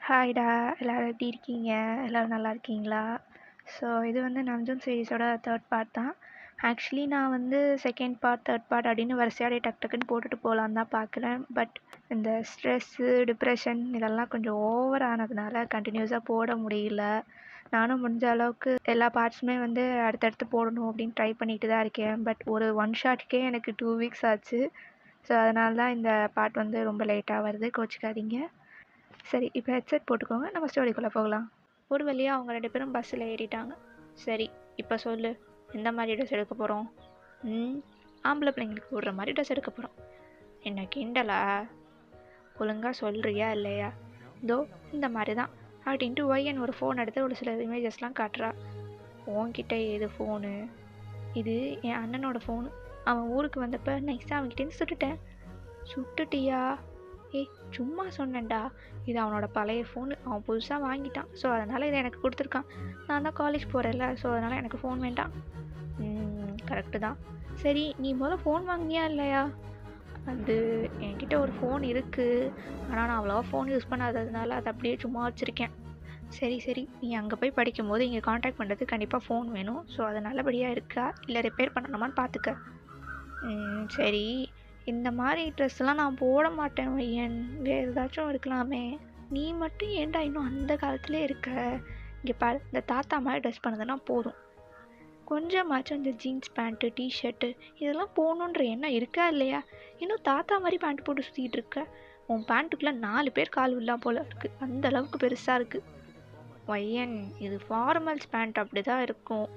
ஹாய்டா! எல்லாரும் எப்படி இருக்கீங்க? எல்லாரும் நல்லா இருக்கீங்களா? ஸோ இது வந்து நம்ஜூன் சீரிஸோட 3 பார்ட் தான். ஆக்சுவலி நான் வந்து 2nd பார்ட், 3 பார்ட் அப்படின்னு வரிசையாவே டக்கு டக்குன்னு போட்டுட்டு போகலான்னு தான் பார்க்குறேன். பட் இந்த ஸ்ட்ரெஸ்ஸு, டிப்ரெஷன் இதெல்லாம் கொஞ்சம் ஓவர் ஆனதுனால கண்டினியூஸாக போட முடியல. நானும் முடிஞ்ச அளவுக்கு எல்லா பார்ட்ஸுமே வந்து அடுத்தடுத்து போடணும் அப்படின்னு ட்ரை பண்ணிட்டு தான் இருக்கேன். பட் ஒரு ஒன் ஷாட்க்கே எனக்கு 2 வீக்ஸ் ஆச்சு. ஸோ அதனால தான் இந்த பார்ட் வந்து ரொம்ப லேட்டாக வருது. கோச்சிக்காதீங்க. சரி, இப்போ ஹெட்செட் போட்டுக்கோங்க. நம்ம ஸ்டோரிக்குள்ளே போகலாம். ஒரு வழியாக அவங்க 2 பேரும் பஸ்ஸில் ஏறிட்டாங்க. சரி, இப்போ சொல்லு, எந்த மாதிரி ட்ரெஸ் எடுக்க போகிறோம்? ஆம்பளை பிள்ளைங்களுக்கு போடுற மாதிரி ட்ரெஸ் எடுக்க போகிறோம். என்ன கிண்டலா? ஒழுங்காக சொல்கிறியா இல்லையா? இதோ இந்த மாதிரி தான் அப்படின்ட்டு ஒய்யன் ஒரு ஃபோன் எடுத்து ஒரு சில இமேஜஸ்லாம் காட்டுறா. உன்கிட்ட ஏது ஃபோனு? இது என் அண்ணனோட ஃபோனு. அவன் ஊருக்கு வந்தப்போ நைஸாக அவன்கிட்டேருந்து சுட்டுட்டேன். சுட்டுட்டியா? ஏய், சும்மா சொன்னேன்டா. இது அவனோட பழைய ஃபோனு. அவன் புதுசாக வாங்கிட்டான். ஸோ அதனால் இதை எனக்கு கொடுத்துருக்கான். நான் தான் காலேஜ் போகிறேன்ல, ஸோ அதனால் எனக்கு ஃபோன் வேண்டாம். கரெக்டு தான். சரி, நீ முதல்ல ஃபோன் வாங்கினியா இல்லையா? அது என்கிட்ட ஒரு ஃபோன் இருக்குது. ஆனால் நான் அவ்வளோவா ஃபோன் யூஸ் பண்ணாததுனால அதை அப்படியே சும்மா வச்சுருக்கேன். சரி சரி, நீ அங்கே போய் படிக்கும்போது இங்கே காண்டாக்ட் பண்ணுறதுக்கு கண்டிப்பாக ஃபோன் வேணும். ஸோ அது நல்லபடியாக இருக்கா இல்லை ரிப்பேர் பண்ணணுமான்னு பார்த்துக்க. சரி, இந்த மாதிரி ட்ரெஸ்லாம் நான் போட மாட்டேன் வையன். வேறு ஏதாச்சும் இருக்கலாமே. நீ மட்டும் ஏன்டா இன்னும் அந்த காலத்திலே இருக்க? இங்கே பாரு, இந்த தாத்தா மாதிரி ட்ரெஸ் பண்ணதுன்னா போதும். கொஞ்சமாச்சும் இந்த ஜீன்ஸ் பேண்ட்டு, டிஷர்ட்டு இதெல்லாம் போகணுன்ற எண்ணம் இருக்கா இல்லையா? இன்னும் தாத்தா மாதிரி பேண்ட் போட்டு சுற்றிட்டு இருக்க. உன் பேண்ட்டுக்குள்ளே 4 பேர் கால் விடலா போல் இருக்குது. அந்த அளவுக்கு பெருசாக இருக்குது. வையன், இது ஃபார்மல்ஸ் பேண்ட் அப்படி தான் இருக்கும்.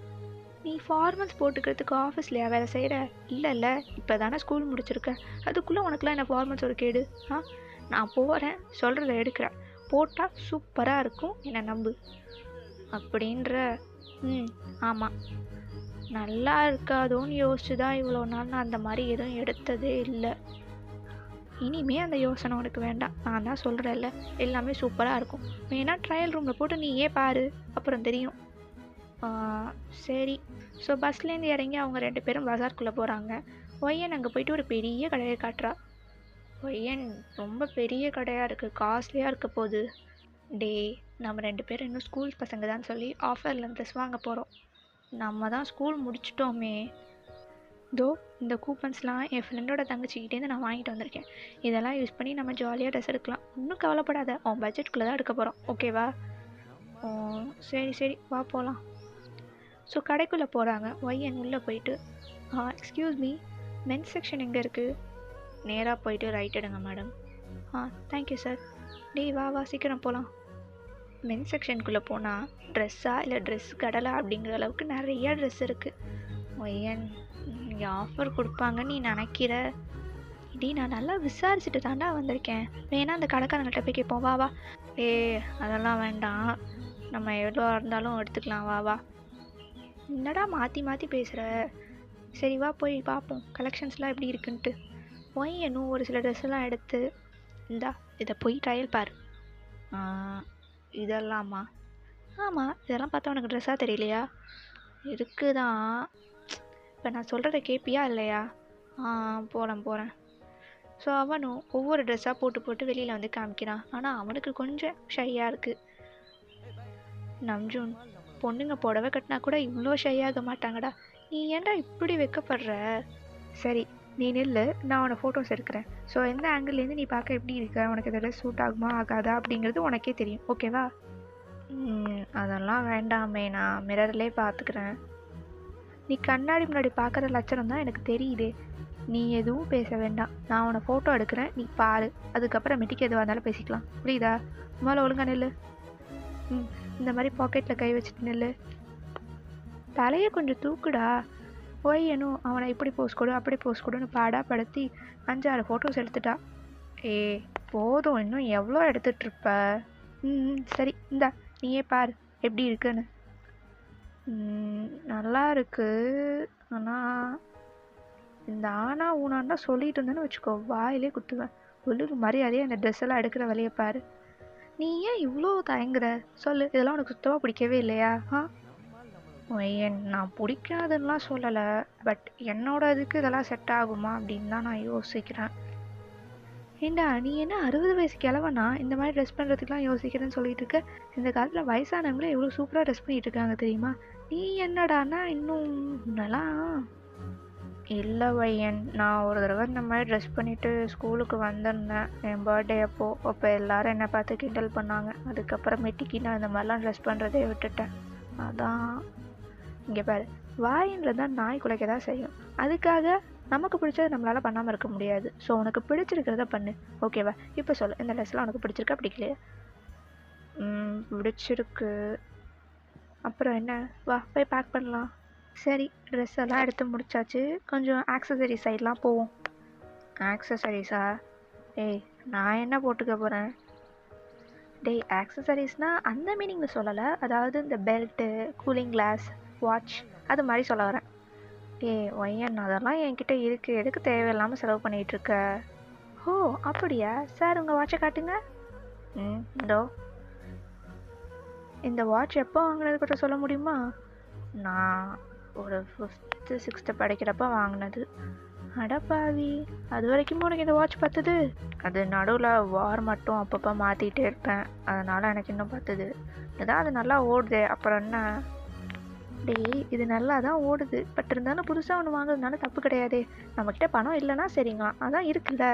நீ ஃபார்மல்ஸ் போட்டுக்கிறதுக்கு ஆஃபீஸ்லையா வேலை செய்கிற? இல்லைல்ல, இப்போ தானே ஸ்கூல் முடிச்சிருக்க. அதுக்குள்ளே உனக்குலாம் என்ன ஃபார்மல்ஸ் ஒரு கேடு? நான் போகிறேன், சொல்கிறத எடுக்கிறேன். போட்டால் சூப்பராக இருக்கும், என்னை நம்பு. அப்படின்ற? ஆமாம். நல்லா இருக்காதோன்னு யோசிச்சு தான் இவ்வளோ நாள் நான் அந்த மாதிரி எதுவும் எடுத்ததே இல்லை. இனிமே அந்த யோசனை உனக்கு வேண்டாம். நான் தான் சொல்கிறேன்ல, எல்லாமே சூப்பராக இருக்கும். வேணா ட்ரையல் ரூமில் போட்டு நீயே பாரு, அப்புறம் தெரியும். சரி. ஸோ பஸ்லேருந்து இறங்கி அவங்க 2 பேரும் பஜார்க்குள்ளே போகிறாங்க. ஒய்யன் அங்கே போயிட்டு ஒரு பெரிய கடையை காட்டுறா. ஒய்யன், ரொம்ப பெரிய கடையாக இருக்குது, காஸ்ட்லியாக இருக்க போகுது. டே, நம்ம 2 பேரும் இன்னும் ஸ்கூல் பசங்க தான் சொல்லி ஆஃபரில் ட்ரெஸ் வாங்க போகிறோம். நம்ம தான் ஸ்கூல் முடிச்சிட்டோமே. தோ இந்த கூப்பன்ஸ்லாம் என் ஃப்ரெண்டோட தங்கச்சிக்கிட்டேருந்து நான் வாங்கிட்டு வந்திருக்கேன். இதெல்லாம் யூஸ் பண்ணி நம்ம ஜாலியாக ட்ரெஸ் எடுக்கலாம். இன்னும் கவலைப்படாத, உன் பட்ஜெட்டுக்குள்ளே தான் எடுக்க போகிறோம், ஓகேவா? சரி சரி, வா போகலாம். ஸோ கடைக்குள்ளே போகிறாங்க. ஒய்யன் உள்ளே போயிட்டு, எக்ஸ்கியூஸ் மீ, மென்ஸ் செக்ஷன் எங்கே இருக்குது? நேராக போயிட்டு ரைட் எடுங்க மேடம். Thank you sir. டேய் வா வா, சீக்கிரம் போகலாம். மென்ஸ் செக்ஷனுக்குள்ளே போனால் ட்ரெஸ்ஸா இல்லை ட்ரெஸ் கடலா அப்படிங்கிற அளவுக்கு நிறையா ட்ரெஸ் இருக்குது. ஒய்யன், இங்கே ஆஃபர் கொடுப்பாங்கன்னு நீ நினைக்கிற? நான் நல்லா விசாரிச்சுட்டு தாண்டா வந்திருக்கேன். வேணா அந்த கடைக்காரங்கள்ட்ட போய் கேட்போம், வா வா. அதெல்லாம் வேண்டாம், நம்ம எவ்வளோ இருந்தாலும் எடுத்துக்கலாம், வா வா. என்னடா மாற்றி மாற்றி பேசுகிற? சரி வா, போய் பார்ப்போம் கலெக்ஷன்ஸ்லாம் எப்படி இருக்குன்ட்டு. ஒய்யனும் ஒரு சில ட்ரெஸ்ஸெல்லாம் எடுத்து, இந்தா இதை போய் ட்ரையல் பாரு. இதெல்லாமா? ஆமாம், இதெல்லாம் பார்த்தா உனக்கு ட்ரெஸ்ஸாக தெரியலையா? இருக்குதான். இப்போ நான் சொல்கிறத கேட்பியா இல்லையா? போகிறேன். ஸோ அவனும் ஒவ்வொரு ட்ரெஸ்ஸாக போட்டு போட்டு வெளியில் வந்து காமிக்கிறான். ஆனால் அவனுக்கு கொஞ்சம் ஷையாக இருக்குது. நம்ஜூன், பொண்ணுங்க புடவை கட்டினா கூட இவ்வளோ ஷையாக மாட்டாங்கடா. நீ ஏன்டா இப்படி வைக்கப்படுற? சரி, நீ நில்லு, நான் அவனை ஃபோட்டோஸ் எடுக்கிறேன். ஸோ எந்த ஆங்கிள்லேருந்து நீ பார்க்க எப்படி இருக்க, உனக்கு இதெல்லாம் சூட் ஆகுமா ஆகாதா அப்படிங்கிறது உனக்கே தெரியும், ஓகேவா? அதெல்லாம் வேண்டாமே, நான் மிரர்லேயே பார்த்துக்கிறேன். நீ கண்ணாடி முன்னாடி பார்க்குற லட்சணம் தான் எனக்கு தெரியுதே. நீ எதுவும் பேச வேண்டாம். நான் அவனை ஃபோட்டோ எடுக்கிறேன், நீ பாரு. அதுக்கப்புறமேட்டுக்கு எதுவாக இருந்தாலும் பேசிக்கலாம், புரியுதா? முதல்ல ஒழுங்கா நில்லு. இந்த மாதிரி பாக்கெட்டில் கை வச்சுட்டு நில்லு. தலையை கொஞ்சம் தூக்குடா. ஒய்யனும் அவனை இப்படி போஸ் கொடு அப்படி போஸ் கொடுன்னு பாடாப்படுத்தி 5-6 ஃபோட்டோஸ் எடுத்துட்டா. போதும், இன்னும் எவ்வளோ எடுத்துட்ருப்ப? சரி, இந்தா நீயே பாரு எப்படி இருக்குன்னு. நல்லா இருக்கு. ஆனால் இந்த ஆனா ஊனான்னா சொல்லிட்டு இருந்தேன்னு வச்சுக்கோ, வாயிலே குத்துவேன். ஒழுங்கு மரியாதையே அந்த ட்ரெஸ் எல்லாம் எடுக்கிற வழியை பாரு. நீ ஏன் இவ்வளோ தயங்குற? சொல்லு, இதெல்லாம் உனக்கு சுத்தமாக பிடிக்கவே இல்லையா? நான் பிடிக்காதுன்னெலாம் சொல்லலை, பட் என்னோட இதுக்கு இதெல்லாம் செட் ஆகுமா அப்படின்னு தான் நான் யோசிக்கிறேன். ஏண்டா நீ என்ன 60 வயசு கிழவனா இந்த மாதிரி ட்ரெஸ் பண்ணுறதுக்குலாம் யோசிக்கிறேன்னு சொல்லிட்டு இருக்க? இந்த காலத்தில் வயசானவங்களே எவ்வளோ சூப்பராக ட்ரெஸ் பண்ணிட்டு இருக்காங்க தெரியுமா? நீ என்னடானா இன்னும் நல்லா. இல்லை பையன், நான் ஒரு தடவை இந்த மாதிரி ட்ரெஸ் பண்ணிவிட்டு ஸ்கூலுக்கு வந்திருந்தேன் என் பர்த்டே அப்போ எல்லாரும் என்னை பார்த்து கிண்டல் பண்ணாங்க. அதுக்கப்புறமேட்டிக்கு நான் இந்த மாதிரிலாம் ட்ரெஸ் பண்ணுறதே விட்டுட்டேன். அதான். இங்கே பாரு, வாயின்றது தான் நாய் குலைக்க தான் செய்யும். அதுக்காக நமக்கு பிடிச்சது நம்மளால் பண்ணாமல் இருக்க முடியாது. ஸோ உனக்கு பிடிச்சிருக்கிறத பண்ணு, ஓகேவா? இப்போ சொல்லு, இந்த ட்ரெஸ்லாம் உனக்கு பிடிச்சிருக்கா பிடிக்கலையா? பிடிச்சிருக்கு. அப்புறம் என்ன, வா போய் பேக் பண்ணலாம். சரி, ட்ரெஸ் எல்லாம் எடுத்து முடிச்சாச்சு. கொஞ்சம் ஆக்சசரி சைட்லாம் போவோம். ஆக்சசரிஸா? டேய், நான் என்ன போட்டுக்க போகிறேன்? டேய், ஆக்சசரிஸ்னால் அந்த மீனிங்கில் சொல்லலை. அதாவது இந்த பெல்ட்டு, கூலிங் கிளாஸ், வாட்ச், அது மாதிரி சொல்ல வரேன். டேய் ஒய்யன், அதெல்லாம் என்கிட்ட இருக்குது, எதுக்கு தேவையில்லாமல் செலவு பண்ணிகிட்ருக்க? ஓ அப்படியா? சார் உங்கள் வாட்சை காட்டுங்க. இதோ. இந்த வாட்ச் எப்போ வாங்கினது கூட சொல்ல முடியுமா? நான் ஒரு 5th 6th படிக்கிறப்ப வாங்கினது. அடப்பாவி, அது வரைக்கும் உனக்கு இந்த வாட்ச் பத்துது? அது நடுவில் வார் மட்டும் அப்பப்போ மாற்றிட்டே இருப்பேன், அதனால் எனக்கு இன்னும் பத்துது. இதான் அது நல்லா ஓடுதே, அப்புறம் என்ன? டேய், இது நல்லா தான் ஓடுது, பட் இருந்தாலும் புதுசாக ஒன்று வாங்குறதுனால தப்பு கிடையாதே. நம்மக்கிட்ட பணம் இல்லைன்னா சரிங்க, அதான் இருக்குல்ல.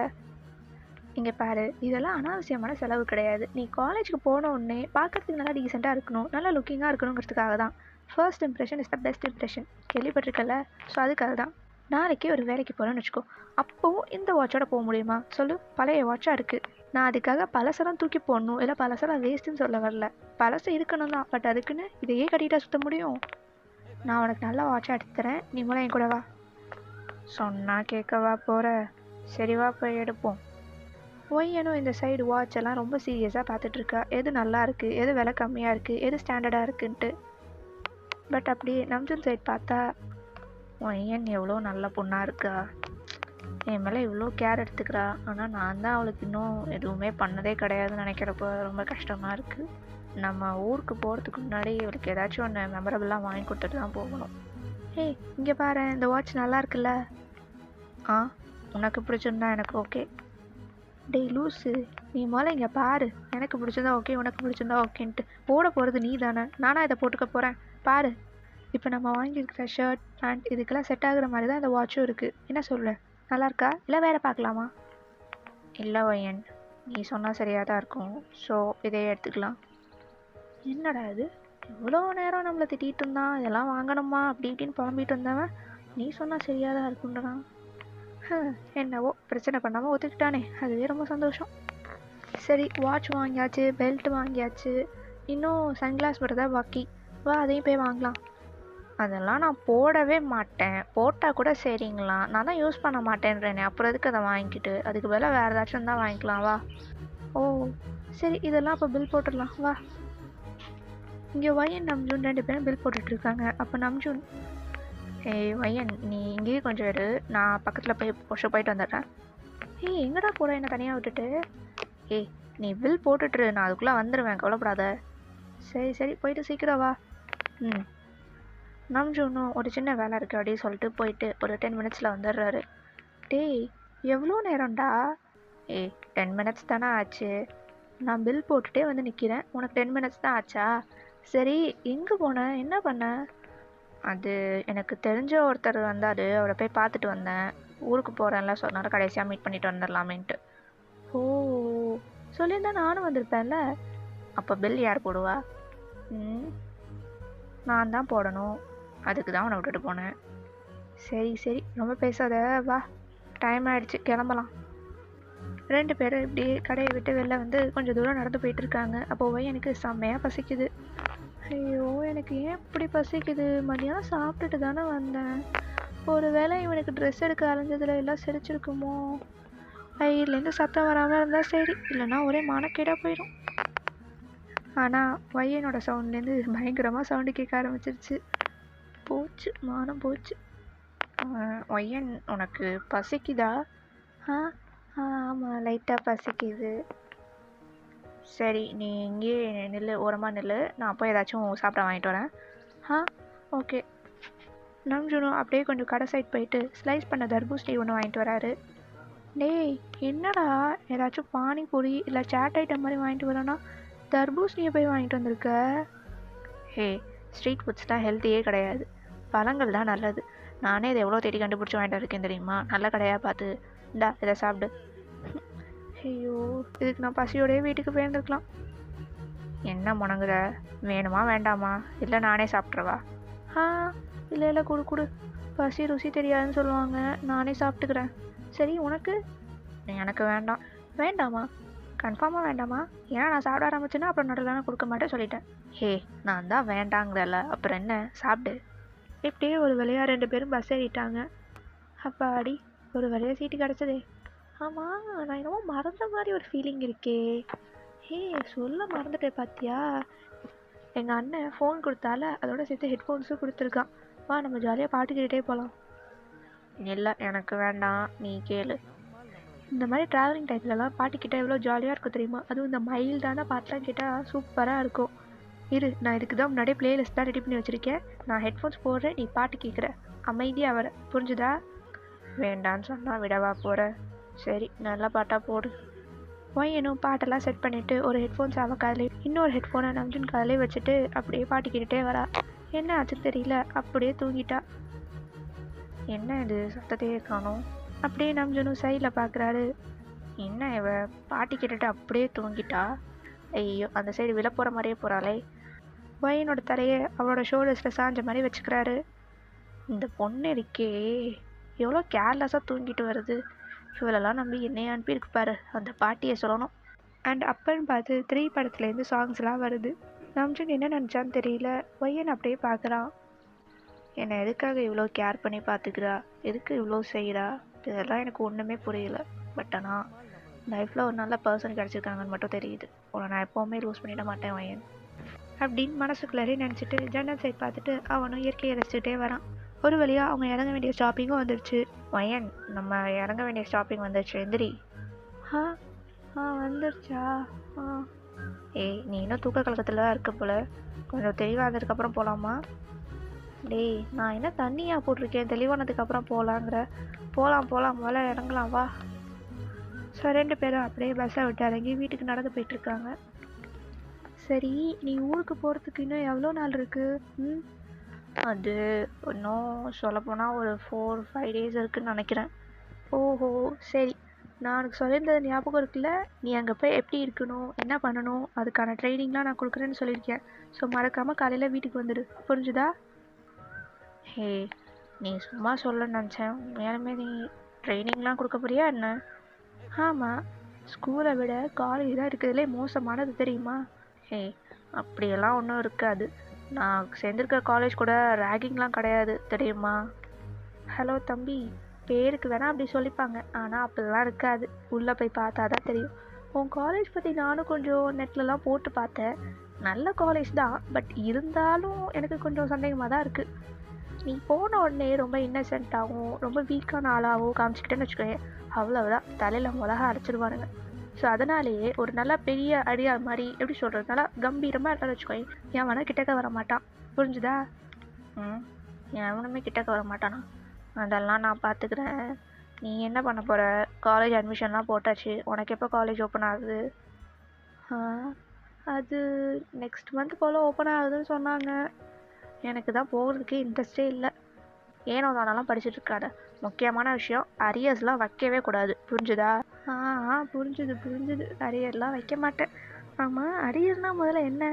இங்கே பாரு, இதெல்லாம் அனாவசியமான செலவு கிடையாது. நீ காலேஜுக்கு போன உடனே பார்க்கறதுக்கு நல்லா டீசெண்டாக இருக்கணும், நல்லா லுக்கிங்காக இருக்கணுங்கிறதுக்காக தான். First impression is the best impression, கேள்விப்பட்டிருக்கல? ஸோ அதுக்காக தான். நாளைக்கே ஒரு வேலைக்கு போகிறேன்னு வச்சுக்கோ, அப்போவும் இந்த வாட்சோட போக முடியுமா சொல்லு? பழைய வாட்சாக இருக்குது. நான் அதுக்காக பழசெல்லாம் தூக்கி போடணும், இல்லை பழசெல்லாம் வேஸ்ட்டுன்னு சொல்ல வரல. பழசு இருக்கணும் தான், பட் அதுக்குன்னு இதையே கட்டிகிட்டா சுற்ற முடியும்? நான் உனக்கு நல்ல வாட்சாக எடுத்துறேன், நீ மூலம் என் கூட வா. சொன்னால் கேட்கவா போகிற? சரி வா போய் எடுப்போம். ஒய்யனும் இந்த சைடு வாட்ச் எல்லாம் ரொம்ப சீரியஸாக பார்த்துட்ருக்கா. எது நல்லா இருக்குது, எது விலை கம்மியாக இருக்குது, எது ஸ்டாண்டர்டாக இருக்குன்ட்டு. பட் அப்படியே நம்ஜன் சைடு பார்த்தா, ஒய்யன் எவ்வளோ நல்ல பொண்ணாக இருக்கா, என் மேலே இவ்வளோ கேர் எடுத்துக்கிறா. ஆனால் நான் தான் அவளுக்கு இன்னும் எதுவுமே பண்ணதே கிடையாதுன்னு நினைக்கிறப்போ ரொம்ப கஷ்டமாக இருக்குது. நம்ம ஊருக்கு போகிறதுக்கு முன்னாடி இவளுக்கு ஏதாச்சும் ஒன்று மெமரபிளாக வாங்கி கொடுத்துட்டு தான் போகணும். ஏய் இங்கே பாரு, இந்த வாட்ச் நல்லா இருக்குல்ல? உனக்கு பிடிச்சிருந்தா எனக்கு ஓகே. டேய் லூஸு, நீ முதல்ல இங்கே பாரு, எனக்கு பிடிச்சிருந்தா ஓகே, உனக்கு பிடிச்சிருந்தா ஓகேன்ட்டு போட போகிறது நீ தானே, நானாக இதை போட்டுக்க போகிறேன் பாரு. இப்போ நம்ம வாங்கியிருக்கிற ஷர்ட் பேண்ட் இதுக்கெல்லாம் செட் ஆகுற மாதிரி தான் இந்த வாட்சும் இருக்குது. என்ன சொல்கிற? நல்லா இருக்கா இல்லை வேறு பார்க்கலாமா? இல்லை வையன், நீ சொன்னால் சரியாக தான் இருக்கும், ஸோ இதையே எடுத்துக்கலாம். என்னடா இது, இவ்வளோ நேரம் நம்மளை திட்டிகிட்டு இருந்தான், இதெல்லாம் வாங்கணுமா அப்படி இப்படின்னு புலம்பிகிட்டு இருந்தவன் நீ சொன்னால் சரியாக தான் இருக்குன்றான். என்னவோ பிரச்சனை பண்ணாமல் ஒத்துக்கிட்டானே, அதுவே ரொம்ப சந்தோஷம். சரி, வாட்ச் வாங்கியாச்சு, பெல்ட் வாங்கியாச்சு, இன்னும் சன்கிளாஸ் மட்டும் தான் பாக்கி. வா அதையும் போய் வாங்கலாம். அதெல்லாம் நான் போடவே மாட்டேன், போட்டால் கூட சரிங்களா, நான் தான் யூஸ் பண்ண மாட்டேன்றேனே, அப்புறம் எதுக்கு அதை வாங்கிக்கிட்டு? அதுக்கு பதிலாக வேறு ஏதாச்சும் தான் வாங்கிக்கலாம். வா. ஓ சரி, இதெல்லாம் அப்போ பில் போட்டுடலாம் வா. இங்கே வையன் நம்ஜூன் 2 பேரும் பில் போட்டுட்ருக்காங்க. அப்போ நம்ஜூன், ஏய் வையன், நீ இங்கேயே கொஞ்சம் இரு, நான் பக்கத்தில் போய் போயிட்டு வந்துடுறேன். ஏய் எங்கடா போகிற என்னை தனியாக விட்டுட்டு? ஏய் நீ பில் போட்டுட்ரு, நான் அதுக்குள்ளே வந்துடுவேன், கவலைப்படாத. சரி சரி, போயிட்டு சீக்கிரம் வா. நம்ஜூனும் ஒரு சின்ன வேலை இருக்குது அப்படின்னு சொல்லிட்டு போயிட்டு ஒரு 10 மினிட்ஸில் வந்துடுறாரு. டேய் எவ்வளோ நேரம்டா? ஏய் 10 மினிட்ஸ் தானே ஆச்சு, நான் பில் போட்டுகிட்டே வந்து நிற்கிறேன், உனக்கு 10 மினிட்ஸ் தான் ஆச்சா? சரி எங்கே போனேன், என்ன பண்ண? அது எனக்கு தெரிஞ்ச ஒருத்தர் வந்தார், அவரை போய் பார்த்துட்டு வந்தேன். ஊருக்கு போகிறேன்ல சொன்னார், கடைசியாக மீட் பண்ணிட்டு வந்துடலாமேன்ட்டு. ஓ சொல்லியிருந்தா நானும் வந்திருப்பேன்ல. அப்போ பில் யார் போடுவா? நான் தான் போடணும், அதுக்கு தான் உன்னை விட்டுட்டு போனேன். சரி சரி, ரொம்ப பேசாத, வா டைம் ஆகிடுச்சு, கிளம்பலாம். 2 பேரும் இப்படி கடையை விட்டு வெளில வந்து கொஞ்சம் தூரம் நடந்து போயிட்டுருக்காங்க. அப்போவே எனக்கு செம்மையாக பசிக்குது. ஐயோ எனக்கு ஏன் இப்படி பசிக்குது? மதியானம் சாப்பிட்டுட்டு தானே வந்தேன். ஒரு வேளை இவனுக்கு ட்ரெஸ் எடுக்க அலைஞ்சதுல எல்லாம் செரிச்சிருக்குமோ? வயிறுலேருந்து சத்தம் வராமல் இருந்தால் சரி, இல்லைன்னா ஒரே மானக்கேடாக போயிடும். ஆனால் வையனோட சவுண்ட்லேருந்து பயங்கரமாக சவுண்டு கேட்க ஆரம்பிச்சிருச்சு. போச்சு, மானம் போச்சு. வையன் உனக்கு பசிக்குதா? ஆமாம் லைட்டாக பசிக்குது. சரி நீ இங்கேயே நில்லு, ஓரமாக நில்லு, நான் போய் ஏதாச்சும் சாப்பிட வாங்கிட்டு வரேன். ஓகே. நம்ஜூனும் அப்படியே கொஞ்சம் கடை சைட் போயிட்டு ஸ்லைஸ் பண்ண தர்பூசணி ஒன்று வாங்கிட்டு வராரு. டேய் என்னடா ஏதாச்சும் பானிபூரி இல்லை சாட் ஐட்டம் மாதிரி வாங்கிட்டு வரேன்னா தர்பூசணியை போய் வாங்கிட்டு வந்திருக்க. ஹே, ஸ்ட்ரீட் ஃபுட்ஸ் தான் ஹெல்த்தியே கிடையாது, பழங்கள் தான் நல்லது. நானே இதை எவ்வளோ தேடி கண்டுபிடிச்சி வாங்கிட்டு இருக்கேன் தெரியுமா, நல்ல கடையாக பார்த்து. இந்தா இதை சாப்பிடு. ஐயோ, இதுக்கு நான் பசியோடய வீட்டுக்கு போயிருந்துருக்கலாம். என்ன முணங்குற, வேணுமா வேண்டாமா, இல்லை நானே சாப்பிட்றவா? ஆ இல்லை இல்லை, கொடு கொடு, பசி ருசி தெரியாதுன்னு சொல்லுவாங்க, நானே சாப்பிட்டுக்கிறேன். சரி உனக்கு? எனக்கு வேண்டாம். வேண்டாமா? கன்ஃபார்மாக வேண்டாமா? ஏன்னா நான் சாப்பிட ஆரம்பிச்சேன்னா அப்புறம் நடுவில் கொடுக்க மாட்டேன் சொல்லிட்டேன். ஹே, நான் தான் வேண்டாங்கிறல, அப்புறம் என்ன, சாப்பிடு. இப்படியே ஒரு வழியாக 2 பேரும் பஸ் ஏறிட்டாங்க. அப்பாடி, ஒரு வழியாக சீட்டு கிடச்சதே. ஆமாம், நான் என்னமோ மறந்த மாதிரி ஒரு ஃபீலிங் இருக்கே. ஹே, சொல்ல மறந்துட்டேன் பார்த்தியா, எங்கள் அண்ணன் ஃபோன் கொடுத்தால அதோட சேர்த்து ஹெட்ஃபோன்ஸும் கொடுத்துருக்கான். வா நம்ம ஜாலியாக பாட்டு கேட்டுகிட்டே போகலாம். இல்லை எனக்கு வேண்டாம், நீ கேளு. இந்த மாதிரி ட்ராவலிங் டைம்லலாம் பாட்டு கேட்டால் எவ்வளோ ஜாலியாக இருக்கும் தெரியுமா, அதுவும் இந்த மைல்டான பாட்டெலாம் கேட்டால் சூப்பராக இருக்கும். இரு, நான் இதுக்கு தான் முன்னாடியே பிளேலிஸ்ட் தான் ரெடி பண்ணி வச்சுருக்கேன். நான் ஹெட்ஃபோன்ஸ் போடுறேன், நீ பாட்டு கேட்குற, அமைதியாக வர, புரிஞ்சுதா? வேண்டான்னு சொன்னால் விடவா போகிற? சரி, நல்ல பாட்டாக போடு. ஒய்யனும் பாட்டெல்லாம் செட் பண்ணிவிட்டு ஒரு ஹெட்ஃபோன்ஸ் அவள் காதிலே, இன்னொரு ஹெட்ஃபோனை நம்ஜுன் காதிலே வச்சுட்டு அப்படியே பாட்டு கேட்டுகிட்டே வரா. என்ன ஆச்சுன்னு தெரியல, அப்படியே தூங்கிட்டா. என்ன இது, சத்தத்தையே காணோம். அப்படியே நம்ஜுனும் சைடில் பார்க்குறாரு. என்ன இவ பாட்டி கேட்டுட்டு அப்படியே தூங்கிட்டா? ஐயோ, அந்த சைடு விழ போகிற மாதிரியே போகிறாளே. ஒய்யனோட தலையை அவளோட ஷோல்டர்ஸில் சாஞ்ச மாதிரி வச்சுக்கிறாரு. இந்த பொண்ணு இருக்கே, எவ்வளோ கேர்லெஸ்ஸாக தூங்கிட்டு வருது. இவளெல்லாம் நம்பி என்னைய அனுப்பியிருக்கு பாரு, அந்த பாட்டியை சொல்லணும். அண்ட் அப்பன்னு பார்த்து 3 படத்துலேருந்து சாங்ஸ்லாம் வருது. நம்ஜுன் என்ன நினச்சான்னு தெரியல, ஒய்யன் அப்படியே பார்க்குறான். என்னை எதுக்காக இவ்வளோ கேர் பண்ணி பார்த்துக்கிறா, எதுக்கு இவ்வளோ செய்கிறா, இதெல்லாம் எனக்கு ஒன்றுமே புரியல. பட் ஆனால் லைஃப்பில் ஒரு நல்ல பர்சன் கிடச்சிருக்காங்கன்னு மட்டும் தெரியுது. உன்னை நான் எப்போவுமே லூஸ் பண்ணிட மாட்டேன் ஒய்யன் அப்படின்னு மனசுக்குள்ளாரே நினச்சிட்டு ஜன்னல் சைட் பார்த்துட்டு அவனும் இயற்கையை ரசிச்சுட்டே வரான். ஒரு வழியாக அவங்க இறங்க வேண்டிய ஸ்டாப்பிங்கும் வந்துடுச்சு. ஒய்யன், நம்ம இறங்க வேண்டிய ஸ்டாப்பிங் வந்துடுச்சு, எந்திரி. ஆ ஆ வந்துடுச்சா? ஆ ஏய், நீ இன்னும் தூக்க கலக்கத்தில் தான் இருக்க போல, கொஞ்சம் தெளிவானதுக்கப்புறம் போகலாமா? டேய், நான் என்ன தண்ணியாக போட்டிருக்கேன், தெளிவானதுக்கப்புறம் போகலாங்கிற. போகலாம் போகலாம், முதல்ல இறங்கலாம் வா. ஸோ 2 பேரும் அப்படியே பஸ்ஸை விட்டு இறங்கி வீட்டுக்கு நடந்து போயிட்டுருக்காங்க. சரி, நீ ஊருக்கு போகிறதுக்கு இன்னும் எவ்வளோ நாள் இருக்குது? அது இன்னும் சொல்லப்போனால் ஒரு 4-5 days இருக்குதுன்னு நினைக்கிறேன். ஓஹோ சரி, நான் உனக்கு சொல்லியிருந்தது ஞாபகம் இருக்குல்ல, நீ அங்கே போய் எப்படி இருக்கணும், என்ன பண்ணணும், அதுக்கான ட்ரைனிங்லாம் நான் கொடுக்குறேன்னு சொல்லியிருக்கேன். ஸோ மறக்காமல் காலையில் வீட்டுக்கு வந்துடு, புரிஞ்சுதா? ஹே, நீ சும்மா சொல்ல நினச்சேன், உண்மையாலுமே நீ ட்ரைனிங்லாம் கொடுக்க போறியா என்ன? ஆமாம், ஸ்கூலை விட காலேஜ் தான் இருக்கிறதுலே மோசமானது தெரியுமா? ஹே, அப்படியெல்லாம் ஒன்றும் இருக்காது. நான் சேர்ந்துருக்க காலேஜ் கூட ரேகிங்லாம் கிடையாது தெரியுமா? ஹலோ தம்பி, பேருக்கு வேணால் அப்படி சொல்லிப்பாங்க, ஆனால் அப்படிலாம் இருக்காது, உள்ளே போய் பார்த்தா தான் தெரியும். உன் காலேஜ் பற்றி நானும் கொஞ்சம் நெட்லலாம் போட்டு பார்த்தேன், நல்ல காலேஜ் தான். பட் இருந்தாலும் எனக்கு கொஞ்சம் சந்தேகமாக தான் இருக்குது. நீ போன உடனே ரொம்ப இன்னசென்ட்டாகவும் ரொம்ப வீக்கான ஆளாகவும் காமிச்சிக்கிட்டேன்னு வச்சுக்கோங்க, அவ்வளவுதான், தலையில் மிளகா அரைச்சிடுவானுங்க. ஸோ அதனாலேயே ஒரு நல்லா பெரிய அடியார் மாதிரி, எப்படி சொல்கிறது, நல்லா கம்பீரமாக இருந்தாலும் வச்சுக்கோங்க, என் வேணா கிட்டக்க வர மாட்டான், புரிஞ்சுதா? எவனுமே கிட்டக்க வர மாட்டானா? அதெல்லாம் நான் பார்த்துக்கிறேன். நீ என்ன பண்ண போகிற? காலேஜ் அட்மிஷன்லாம் போட்டாச்சு, உனக்கு எப்போ காலேஜ் ஓப்பன் ஆகுது? அது நெக்ஸ்ட் மந்த் போல் ஓப்பன் ஆகுதுன்னு சொன்னாங்க. எனக்கு தான் போகிறதுக்கே இன்ட்ரெஸ்டே இல்லை. ஏனோ தானெல்லாம் படிச்சுட்டு இருக்காத. முக்கியமான விஷயம், அரியர்ஸ்லாம் வைக்கவே கூடாது, புரிஞ்சுதா? புரிஞ்சுது, அரியர்லாம் வைக்க மாட்டேன். ஆமாம், அரியர்னா முதல்ல என்ன?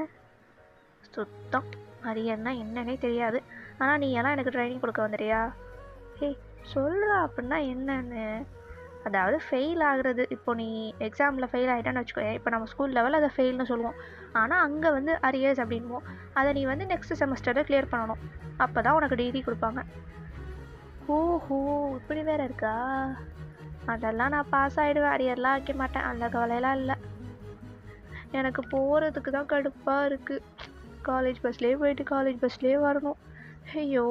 சுத்தம் அரியர்னா என்னன்னே தெரியாது. ஆனால் நீ எல்லாம் எனக்கு ட்ரைனிங் கொடுக்க வந்துடுறியா? ஏய் சொல்கிறா, அப்படின்னா என்னன்னு? அதாவது ஃபெயில் ஆகுறது, இப்போ நீ எக்ஸாமில் ஃபெயில் ஆகிட்டான்னு வச்சுக்கோ, இப்போ நம்ம ஸ்கூல் லெவலில் அதை ஃபெயில்னு சொல்லுவோம், ஆனால் அங்கே வந்து அரியர்ஸ் அப்படின்வோம். அதை நீ வந்து நெக்ஸ்ட் செமஸ்டரில் கிளியர் பண்ணணும், அப்போ தான் உனக்கு டிகிரி கொடுப்பாங்க. ஓஹோ, இப்படி வேற இருக்கா? அதெல்லாம் நான் பாஸ் ஆகிடுவேன், அரியர்லாம் வைக்க மாட்டேன், அந்த கவலையெல்லாம் இல்லை. எனக்கு போகிறதுக்கு தான் கடுப்பாக இருக்குது. காலேஜ் பஸ்லேயே போயிட்டு காலேஜ் பஸ்லேயே வரணும். ஐயோ,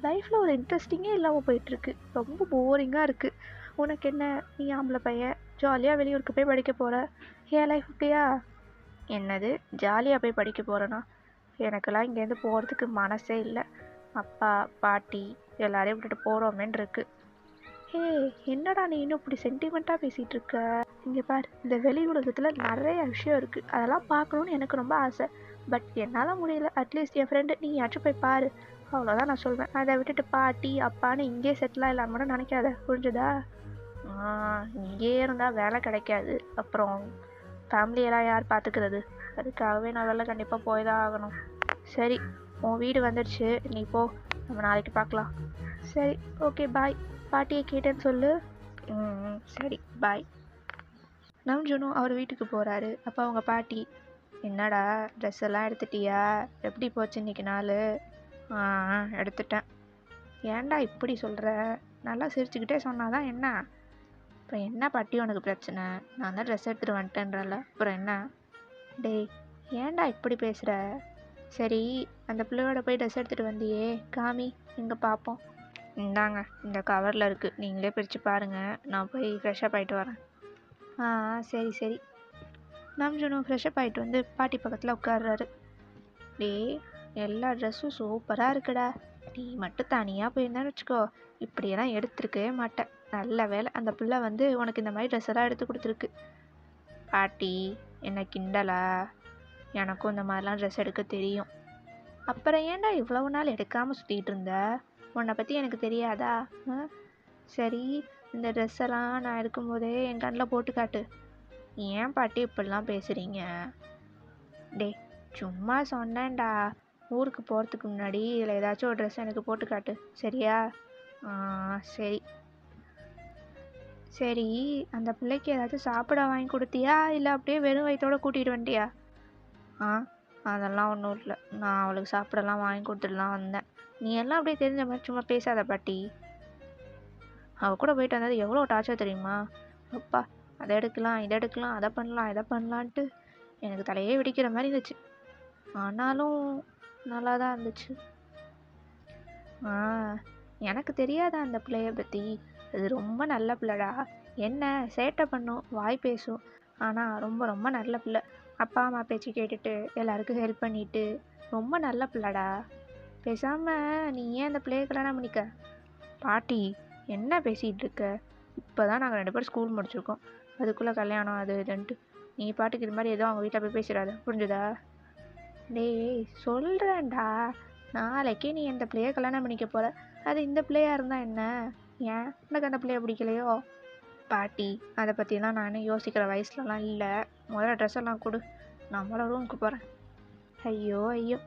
லைஃப்பில் ஒரு இன்ட்ரெஸ்டிங்கே இல்லாமல் போயிட்டுருக்கு, ரொம்ப போரிங்காக இருக்குது. உனக்கு என்ன, நீ ஆம்பளை பையன், ஜாலியாக வெளியூருக்கு போய் படிக்க போகிற, என் லைஃப் இப்படியா? என்னது ஜாலியாக போய் படிக்க போகிறேன்னா? எனக்கெல்லாம் இங்கேருந்து போகிறதுக்கு மனசே இல்லை. அப்பா பாட்டி எல்லாரையும் விட்டுட்டு போகிறோமேன்னு இருக்குது. ஹே, என்னடா நீ இன்னும் இப்படி சென்டிமெண்ட்டாக பேசிகிட்டு இருக்க? இங்கே பார், இந்த வெளி உலகத்தில் நிறைய விஷயம் இருக்குது, அதெல்லாம் பார்க்கணுன்னு எனக்கு ரொம்ப ஆசை. பட் என்னால் முடியல. அட்லீஸ்ட் என் ஃப்ரெண்டு நீயாச்சும் போய் பாரு, அவ்வளோதான் நான் சொல்வேன். அதை விட்டுட்டு பாட்டி அப்பான்னு இங்கேயே செட்டில் ஆகலான்னு மட்டும் நினைக்காத, புரிஞ்சுதா? இங்கேயே இருந்தால் வேலை கிடைக்காது, அப்புறம் ஃபேமிலியெல்லாம் யார் பார்த்துக்கிறது? அதுக்காகவே நான் வெளில கண்டிப்பாக போய் தான் ஆகணும். சரி, உன் வீடு வந்துடுச்சு, நீ போ, நம்ம நாளைக்கு பார்க்கலாம். சரி, ஓகே, பாய். பாட்டியை கேட்டேன்னு சொல்லு. சரி, பாய். நம்ஜுனும் அவர் வீட்டுக்கு போகிறாரு. அப்போ அவங்க பாட்டி, என்னடா ட்ரெஸ் எல்லாம் எடுத்துட்டியா? எப்படி போச்சு இன்னைக்கு நாள்? எடுத்துட்டேன். ஏன்டா இப்படி சொல்கிற? நல்லா சிரிச்சுக்கிட்டே சொன்னாதான் என்ன? அப்புறம் என்ன பாட்டி உனக்கு பிரச்சனை? நான் தான் ட்ரெஸ் எடுத்துகிட்டு வந்துட்டேன்றல, அப்புறம் என்ன? டேய், ஏன்டா இப்படி பேசுகிற? சரி, அந்த பிள்ளையோட போய் ட்ரெஸ் எடுத்துகிட்டு வந்தியே, காமி, எங்கே பார்ப்போம். இந்தாங்க, இந்த கவரில் இருக்குது, நீங்களே பிரித்து பாருங்கள், நான் போய் ஃப்ரெஷ்ஷப் ஆகிட்டு வரேன். சரி சரி. நம்ஜுனும் ஃப்ரெஷ்ஷப் ஆகிட்டு வந்து பாட்டி பக்கத்தில் உட்கார்றாரு. டேய், எல்லா ட்ரெஸ்ஸும் சூப்பராக இருக்குடா. நீ மட்டும் தனியாக போயிருந்தான்னு வச்சுக்கோ, இப்படியெல்லாம் எடுத்துருக்கவே மாட்டேன். நல்ல வேலை அந்த பிள்ளை வந்து உனக்கு இந்த மாதிரி ட்ரெஸ் எல்லாம் எடுத்து கொடுத்துருக்கு. பாட்டி, என்ன கிண்டலா? எனக்கும் இந்த மாதிரிலாம் ட்ரெஸ் எடுக்க தெரியும். அப்புறம் ஏன்டா இவ்வளவு நாள் எடுக்காமல் சுற்றிட்டு இருந்த? உன்னை பற்றி எனக்கு தெரியாதா? சரி, இந்த ட்ரெஸ்ஸெல்லாம் நான் எடுக்கும்போதே என் கண்ணில் போட்டு காட்டு. ஏன் பாட்டி இப்படிலாம் பேசுகிறீங்க? டே, சும்மா சொன்னேன்டா. ஊருக்கு போகிறதுக்கு முன்னாடி இதில் ஏதாச்சும் ஒரு ட்ரெஸ் எனக்கு போட்டு காட்டு, சரியா? சரி. சரி, அந்த பிள்ளைக்கு ஏதாச்சும் சாப்பிட வாங்கி கொடுத்தியா, இல்லை அப்படியே வெறும் வயிற்றோட கூட்டிகிட்டு வந்துட்டியா? அதெல்லாம் ஒன்றும் இல்லை, நான் அவளுக்கு சாப்பிடலாம் வாங்கி கொடுத்துட்டுலாம் வந்தேன். நீ எல்லாம் அப்படியே தெரிஞ்ச மாதிரி சும்மா பேசாத பாட்டி. அவள் கூட போயிட்டு வந்தது எவ்வளோ டார்ச்சர் தெரியுமா? அப்பா, அதை எடுக்கலாம் இதை எடுக்கலாம், அதை பண்ணலாம் இதை பண்ணலான்ட்டு எனக்கு தலையே வெடிக்கிற மாதிரி இருந்துச்சு. ஆனாலும் நல்லா தான் இருந்துச்சு. எனக்கு தெரியாத அந்த பிள்ளைய பற்றி? அது ரொம்ப நல்ல பிள்ளைடா. என்ன சேட்டை பண்ணும், வாய் பேசும், ஆனால் ரொம்ப ரொம்ப நல்ல பிள்ளை. அப்பா அம்மா பேச்சு கேட்டுட்டு எல்லாருக்கும் ஹெல்ப் பண்ணிட்டு ரொம்ப நல்ல பிள்ளைடா. பேசாமல் நீ ஏன் அந்த பிள்ளையை கல்யாணம் பண்ணிக்க? பாட்டி, என்ன பேசிகிட்டு இருக்க? இப்போ தான் நாங்கள் 2 பேரும் ஸ்கூல் முடிச்சிருக்கோம், அதுக்குள்ளே கல்யாணம் அது இதுன்ட்டு நீ பாட்டுக்கு இது மாதிரி ஏதோ அவங்க வீட்டில் போய் பேசிடாத, புரிஞ்சுதா? டேய், சொல்கிறேன்டா, நாளைக்கே நீ இந்த பிள்ளையை கல்யாணம் பண்ணிக்க போகிற. அது இந்த பிள்ளையாக இருந்தால் என்ன? ஏன் உனக்கு அந்த பிள்ளைய பிடிக்கலையோ? பாட்டி, அதை பற்றிலாம் நான் இன்னும் யோசிக்கிற வயசுலலாம் இல்லை. முதல்ல ட்ரெஸ் எல்லாம் கொடு, நம்மள ரூமுக்கு போகிறேன். ஐயோ ஐயோ,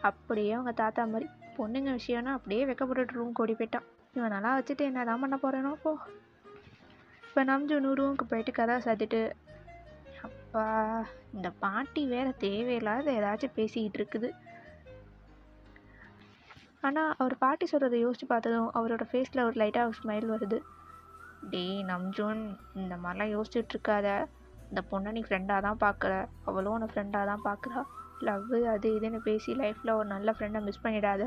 அப்படியே உங்கள் தாத்தா மாதிரி பொண்ணுங்க விஷயம்னா அப்படியே வெக்கப்பட்டுட்டு ரூமுக்கு ஓடி போயிட்டான். இவனெல்லாம் வச்சுட்டு என்ன தான் பண்ண போகிறேனோ போ. இப்போ நம்ஜுனு ரூமுக்கு போயிட்டு கதை சாத்திட்டு, அப்பா, இந்த பாட்டி வேற தேவையில்லாத ஏதாச்சும் பேசிக்கிட்டு இருக்குது. ஆனால் அவர் பாட்டி சொல்கிறத யோசிச்சு பார்த்ததும் அவரோட ஃபேஸில் ஒரு லைட்டாக ஒரு ஸ்மைல் வருது. டேய் நம்ஜூன், இந்த மாதிரிலாம் யோசிச்சுட்டு இருக்காத. இந்த பொண்ணை நீ ஃப்ரெண்டாக தான் பார்க்குற, அவளும் உன்னை ஃப்ரெண்டாக தான் பார்க்குறா. லவ் அது இதுன்னு பேசி லைஃப்பில் ஒரு நல்ல ஃப்ரெண்டை மிஸ் பண்ணிடாத.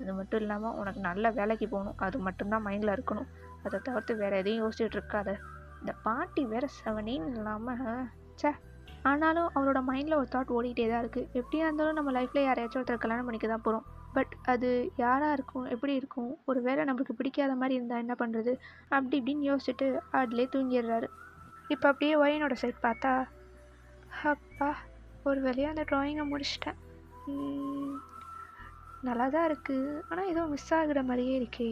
அது மட்டும் இல்லாமல் உனக்கு நல்ல வேலைக்கு போகணும், அது மட்டும்தான் மைண்டில் இருக்கணும். அதை தவிர்த்து வேறு எதையும் யோசிச்சுட்டு இருக்காத. இந்த பாட்டி வேறு செவனேன்னு இல்லாமல் சே. ஆனாலும் அவரோட மைண்டில் ஒரு தாட் ஓடிக்கிட்டே தான் இருக்குது. எப்படியா இருந்தாலும் நம்ம லைஃப்பில் யாரையாச்சும் ஒருத்தர் கல்யாணம் பண்ணிக்க தான் போகிறோம். பட் அது யாராக இருக்கும், எப்படி இருக்கும், ஒரு வேளை நம்மளுக்கு பிடிக்காத மாதிரி இருந்தால் என்ன பண்ணுறது, அப்படி இப்படின்னு யோசிச்சுட்டு அதிலே தூங்கிடுறாரு. இப்போ அப்படியே ஒயனோட சைட் பார்த்தா, அப்பா, ஒரு வழியாக அந்த ட்ராயிங்கை முடிச்சிட்டேன். நல்லா தான் இருக்குது, ஆனால் ஏதோ மிஸ் ஆகுற மாதிரியே இருக்கே.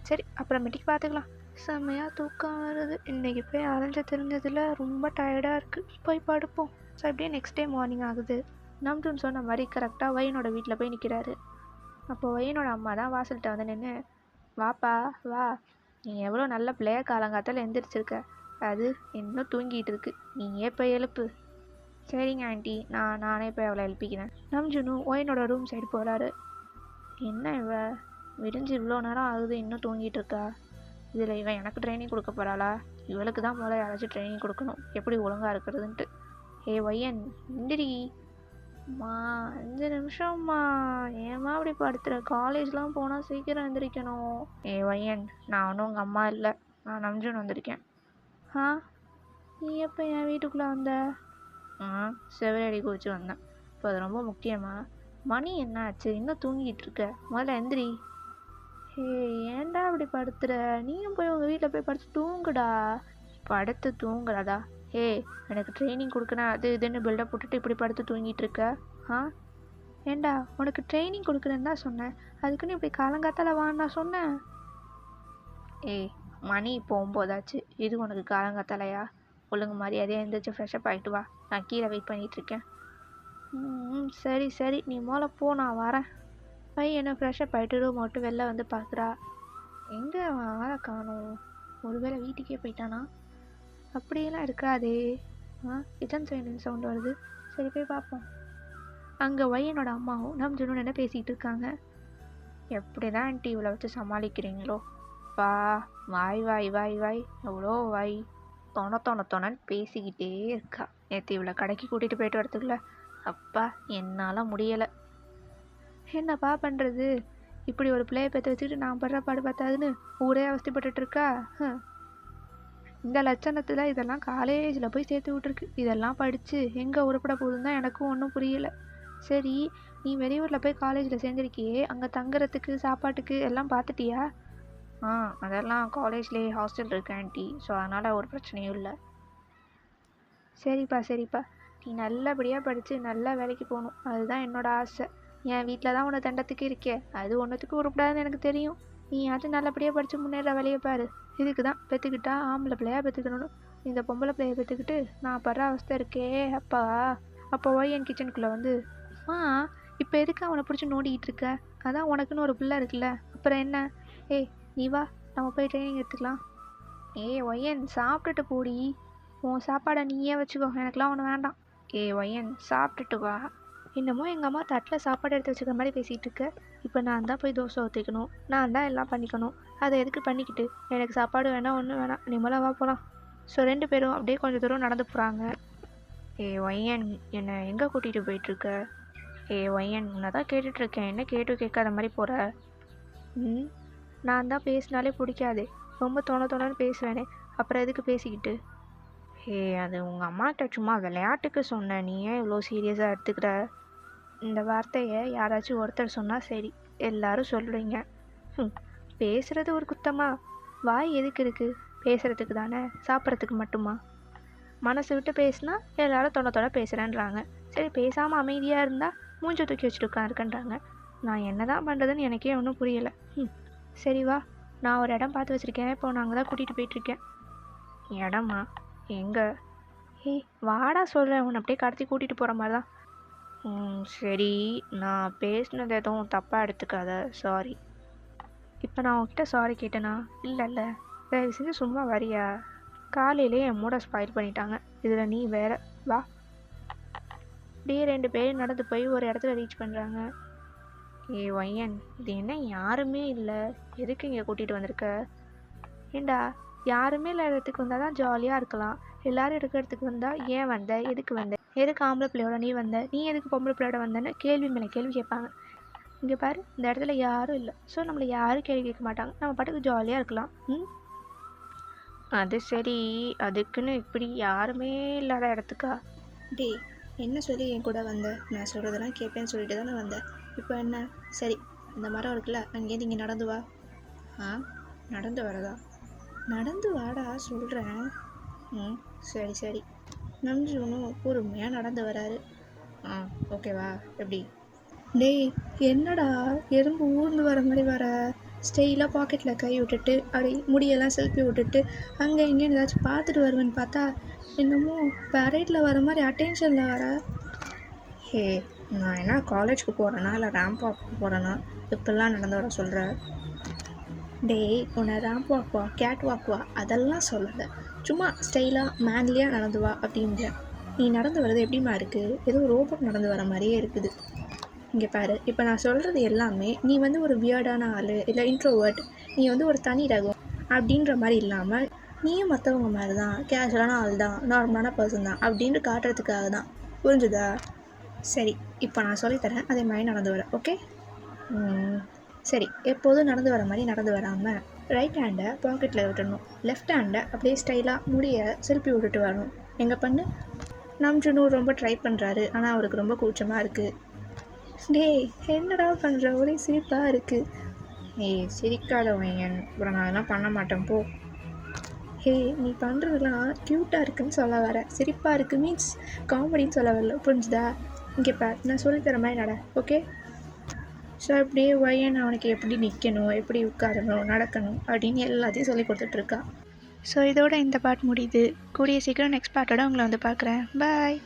சரி, அப்புறமேட்டுக்கு பார்த்துக்கலாம். செம்மையாக தூக்கம் வருது. இன்றைக்கி போய் அலைஞ்சு தெரிஞ்சதில் ரொம்ப டயர்டாக இருக்குது, போய் படுப்போம். ஸோ அப்படியே நெக்ஸ்ட் டே மார்னிங் ஆகுது. நம்ஜூன் சொன்ன மாதிரி கரெக்டாக ஒயனோட வீட்டில் போய் நிற்கிறாரு. அப்போ ஒயனோட அம்மா தான் வாசல்கிட்ட வந்து நின்று, வாப்பா வா, நீ எவ்வளோ நல்ல பிள்ளைய காலங்காத்தால் எந்திரிச்சிருக்க, அது இன்னும் தூங்கிட்டு இருக்கு, நீயே போய் எழுப்பு. சரிங்க ஆண்டி, நானே போய் அவளை எழுப்பிக்கிறேன். நம்ஜூனும் ஒயனோட ரூம் சைடு போகிறாரு. என்ன இவ விடிஞ்சு இவ்வளோ நேரம் ஆகுது, இன்னும் தூங்கிட்டு இருக்கா? இதில் இவன் எனக்கு ட்ரைனிங் கொடுக்க போகிறாளா? இவளுக்கு தான் முதல்ல யாராச்சும் ட்ரைனிங் கொடுக்கணும், எப்படி ஒழுங்காக இருக்கிறதுன்ட்டு. ஏ ஒய்யன், எந்திரி மா, 5 நிமிஷம்மா, ஏம்மா அப்படி படுத்துற? காலேஜ்லாம் போனால் சீக்கிரம் எந்திரிக்கணும். ஏ ஒய்யன், நான் ஒன்றும் உங்கள் அம்மா இல்லை, நான் நம்ஜூன் வந்திருக்கேன். நீ எப்போ என் வீட்டுக்குள்ளே வந்த? செவரடி குதிச்சு வந்தேன். இப்போ அது ரொம்ப முக்கியமா? மணி என்ன ஆச்சு, இன்னும் தூங்கிட்டு இருக்க? முதல்ல எந்திரி. ஏன்டா இப்படி படுத்துற? நீயும் போய் உங்கள் வீட்டில் போய் படுத்து தூங்குடா. படுத்து தூங்குறதா? எனக்கு ட்ரைனிங் கொடுக்குறேன் அது இதுன்னு பில்டப் போட்டுட்டு இப்படி படுத்து தூங்கிட்டு இருக்க. ஏண்டா உனக்கு ட்ரைனிங் கொடுக்குறேன்னு தான் சொன்னேன், அதுக்குன்னு இப்படி காலங்காத்தால வான்னு நான் சொன்னேன்? மணி இப்போ 9 ஆச்சு, இது உனக்கு காலங்காத்தாலையா? ஒழுங்கு மரியாதையாக எழுந்திரிச்சு ஃப்ரெஷ்அப் ஆகிட்டு வா, நான் கீழே வெயிட் பண்ணிகிட்ருக்கேன். சரி சரி, நீ மேலே போ, நான் வரேன். என்ன ஃப்ரெஷ்அப் ஆகிட்டு ரூம் மட்டும் வெளில வந்து பார்க்குறா. எங்கே ஆளை காணோம்? ஒருவேளை வீட்டுக்கே போயிட்டானா? அப்படியெல்லாம் இருக்காதே. கிச்சன் சவுண்ட் வருது, சரி போய் பார்ப்போம். அங்கே என்னோட அம்மாவும் நம்ம ஜுன்னு என்ன பேசிகிட்டு இருக்காங்க. எப்படி தான் ஆண்டி இவளை வச்சு சமாளிக்கிறீங்களோ? வாய் வாய் வாய் வாய் எவ்வளோ வாய், தொணன்னு பேசிக்கிட்டே இருக்கா. நேற்று இவளை கடைக்கு கூட்டிகிட்டு போயிட்டு வரதுக்குள்ள அப்பா என்னால் முடியலை. என்னப்பா பண்ணுறது, இப்படி ஒரு பிள்ளையை பெற்று வச்சுக்கிட்டு நான் படுற பாடு பார்த்தாதுன்னு ஊரே அவஸ்தைப்பட்டுட்டு இருக்கா. இந்த லட்சணத்தில் இதெல்லாம் காலேஜில் போய் சேர்த்து விட்ருக்கு. இதெல்லாம் படித்து எங்கே உருப்பட போகுதுன்னு தான் எனக்கும் ஒன்றும் புரியலை. சரி, நீ வெளியூரில் போய் காலேஜில் சேர்ந்துருக்கியே, அங்கே தங்குறதுக்கு சாப்பாட்டுக்கு எல்லாம் பார்த்துட்டியா? அதெல்லாம் காலேஜ்லேயே ஹாஸ்டல் இருக்கு ஆண்டி, ஸோ அதனால் ஒரு பிரச்சனையும் இல்லை. சரிப்பா, நீ நல்லபடியாக படித்து நல்லா வேலைக்கு போகணும், அதுதான் என்னோடய ஆசை. என் வீட்டில் தான் உன்னை தண்டத்துக்கு இருக்கே, அது ஒன்றுத்துக்கு உருப்படாதுன்னு எனக்கு தெரியும். நீ யாச்சும் நல்லபடியாக படித்து முன்னேற வேலையை பாரு. இதுக்கு தான் பெற்றுக்கிட்டா ஆம்பளை பிள்ளையாக பெற்றுக்கணும். இந்த பொம்பளை பிள்ளையை பெற்றுக்கிட்டு நான் படுற அவஸ்தை இருக்கே அப்பா. அப்போ என் கிச்சனுக்குள்ளே வந்து இப்போ எதுக்கு அவனை பிடிச்சி நோண்டிகிட்டு இருக்க? அதான் உனக்குன்னு ஒரு பிள்ளை இருக்குல்ல, அப்புறம் என்ன? நீ வா, நம்ம போய் ட்ரைனிங் எடுத்துக்கலாம். ஒய்யன் சாப்பிட்டுட்டு போடி, உன் சாப்பாடை நீயே வச்சுக்கோ, எனக்குலாம் ஒன்று வேண்டாம். ஒய்யன் சாப்பிட்டுட்டு வா. என்னமோ எங்கள் அம்மா தட்டில் சாப்பாடு எடுத்து வச்சுக்கிற மாதிரி பேசிகிட்டு இருக்க. இப்போ நான் தான் போய் தோசை ஊற்றிக்கணும், நான் தான் எல்லாம் பண்ணிக்கணும். அதை எதுக்கு பண்ணிக்கிட்டு? எனக்கு சாப்பாடு வேணாம், ஒன்றும் வேணாம், நீ மேலே வா போகலாம். ஸோ 2 பேரும் அப்படியே கொஞ்சம் தூரம் நடந்து போகிறாங்க. ஒய்யன் என்னை எங்கே கூட்டிகிட்டு போயிட்டுருக்க? ஒய்யன் உன்னை தான் கேட்டுட்ருக்கேன், என்ன கேட்காத மாதிரி போகிற? நான் தான் பேசினாலே பிடிக்காதே, ரொம்ப தோணன்னு பேசுவேனே, அப்புறம் எதுக்கு பேசிக்கிட்டு? அது உங்கள் அம்மாட்ட சும்மா விளையாட்டுக்கு சொன்னேன், நீ ஏன் இவ்வளோ சீரியஸாக எடுத்துக்கிற? இந்த வார்த்தையை யாராச்சும் ஒருத்தர் சொன்னால் சரி, எல்லாரும் சொல்லுவீங்க. பேசுகிறது ஒரு குத்தமா? வாய் எதுக்கு இருக்குது? பேசுகிறதுக்கு தானே, சாப்பிட்றதுக்கு மட்டுமா? மனசு விட்டு பேசுனா எல்லாரும் தொட பேசுகிறேன்றாங்க. சரி, பேசாமல் அமைதியாக இருந்தால் மூஞ்ச தூக்கி வச்சுட்டு உட்காந்துருக்கேன்றாங்க. நான் என்ன தான் பண்ணுறதுன்னு எனக்கே ஒன்றும் புரியலை. சரி வா, நான் ஒரு இடம் பார்த்து வச்சுருக்கேன், இப்போ நான் அங்கே தான் கூட்டிகிட்டு போயிட்டுருக்கேன். இடமா? எங்கே? வாடா சொல்கிறேன், உன்னை அப்படியே கடத்தி கூட்டிகிட்டு போகிற மாதிரி தான். சரி, நான் பேசினது எதுவும் தப்பாக எடுத்துக்காத, சாரி. இப்போ நான் உன்கிட்ட சாரி கேட்டேனா? இல்லை, தயவு செஞ்சு சும்மா வரியா? காலையிலே என் மூடை ஸ்பாயில் பண்ணிட்டாங்க, இதில் நீ வேற. வா. அப்படியே 2 பேரும் நடந்து போய் ஒரு இடத்துல ரீச் பண்ணுறாங்க. ஒய்யன், இது என்ன யாருமே இல்லை, எதுக்கு இங்கே கூட்டிகிட்டு வந்திருக்க? ஏண்டா, யாருமே இல்லை இடத்துக்கு வந்தால் தான் ஜாலியாக இருக்கலாம். எல்லோரும் இருக்கிற இடத்துக்கு வந்தால் ஏன் வந்த, எதுக்கு வந்த, எதுக்கு ஆம்பளை பிள்ளையோட நீ வந்த, நீ எதுக்கு பொம்பளை பிள்ளையோட வந்தேன்னு கேள்வி மேலே கேள்வி கேட்பாங்க. இங்கே பாரு, இந்த இடத்துல யாரும் இல்லை, ஸோ நம்மளை யாரும் கேள்வி கேட்க மாட்டாங்க, நம்ம பாட்டுக்கு ஜாலியாக இருக்கலாம். அது சரி, அதுக்குன்னு இப்படி யாருமே இல்லாத இடத்துக்கா? என்ன சொல்லி என் கூட வந்த? நான் சொல்கிறதெல்லாம் கேட்பேன்னு சொல்லிட்டு தானே வந்தேன். இப்போ என்ன? சரி, அந்த மரம் இருக்குல்ல, அங்கேருந்து இங்கே நடந்து வா. நடந்து வரதா? நடந்து வாடா சொல்கிறேன். சரி. நன்றி ஒன்றும் பொறுமையாக நடந்து வராரு. ஓகேவா? எப்படி? டேய், என்னடா எறும்பு ஊர்ந்து வர மாதிரி வர? ஸ்டெயிலாக பாக்கெட்டில் கை விட்டுட்டு அப்படி முடியெல்லாம் செல்ஃபி விட்டுட்டு அங்கே எங்கேயும் ஏதாச்சும் பார்த்துட்டு வருவேன்னு பார்த்தா என்னமோ பரேட்டில் வர மாதிரி அட்டென்ஷனில் வர. நான் என்ன காலேஜுக்கு போகிறேன்னா இல்லை ரேம்ப் வாக்கு போகிறேன்னா இப்பெல்லாம் நடந்து வர சொல்கிற? டேய், உன்னை ரேம்ப் வாக்குவா கேட் வாக்குவா அதெல்லாம் சொல்லலை, சும்மா ஸ்டைலாக மேன்லியாக நடந்து வா அப்படின்ற. நீ நடந்து வர்றது எப்படிமா இருக்குது? ஏதோ ரோபோட் நடந்து வர மாதிரியே இருக்குது. இங்கே பாரு, இப்போ நான் சொல்கிறது எல்லாமே நீ வந்து ஒரு வியர்டான ஆள் இல்லை இன்ட்ரோவர்ட், நீ வந்து ஒரு தனி ரகம் அப்படின்ற மாதிரி இல்லாமல் நீயும் மற்றவங்க மாதிரி தான், கேஷுவலான ஆள் தான், நார்மலான பர்சன் தான் அப்படின்ட்டு காட்டுறதுக்காக தான். புரிஞ்சுதா? சரி, இப்போ நான் சொல்லித்தரேன், அதே மாதிரி நடந்து வர. ஓகே? சரி, எப்போதும் நடந்து வர மாதிரி நடந்து வராமல் ரைட் ஹேண்டை பாக்கெட்டில் விட்டுடணும், லெஃப்ட் ஹேண்டை அப்படியே ஸ்டைலாக முடிய செல்ஃபி விட்டுட்டு வரணும். எங்கே பண்ணு? நம்ஜுன்னு ரொம்ப ட்ரை பண்ணுறாரு, ஆனால் அவருக்கு ரொம்ப கூச்சமாக இருக்குது. டேய், என்னடா பண்ணுற? ஒரே சிரிப்பாக இருக்குது. ஏய் சிரிக்காத வையன், அப்புறம் நான் அதெல்லாம் பண்ண மாட்டேன் போ. ஹே, நீ பண்ணுறதுலாம் க்யூட்டாக இருக்குன்னு சொல்ல வரேன். சிரிப்பாக இருக்கு மீன்ஸ் காமெடின்னு சொல்ல வரல, புரிஞ்சுதா? இங்கே பார், நான் சொல்லித்தர மாதிரி நட, ஓகே? ஸோ அப்படியே வையன் அவனுக்கு எப்படி நிற்கணும், எப்படி உட்காரணும், நடக்கணும் அப்படின்னு எல்லாத்தையும் சொல்லி கொடுத்துட்ருக்கா. ஸோ இதோட இந்த பார்ட் முடியுது. கூடிய சீக்கிரம் நெக்ஸ்ட் பார்ட்டோட உங்களை வந்து பார்க்குறேன். பாய்.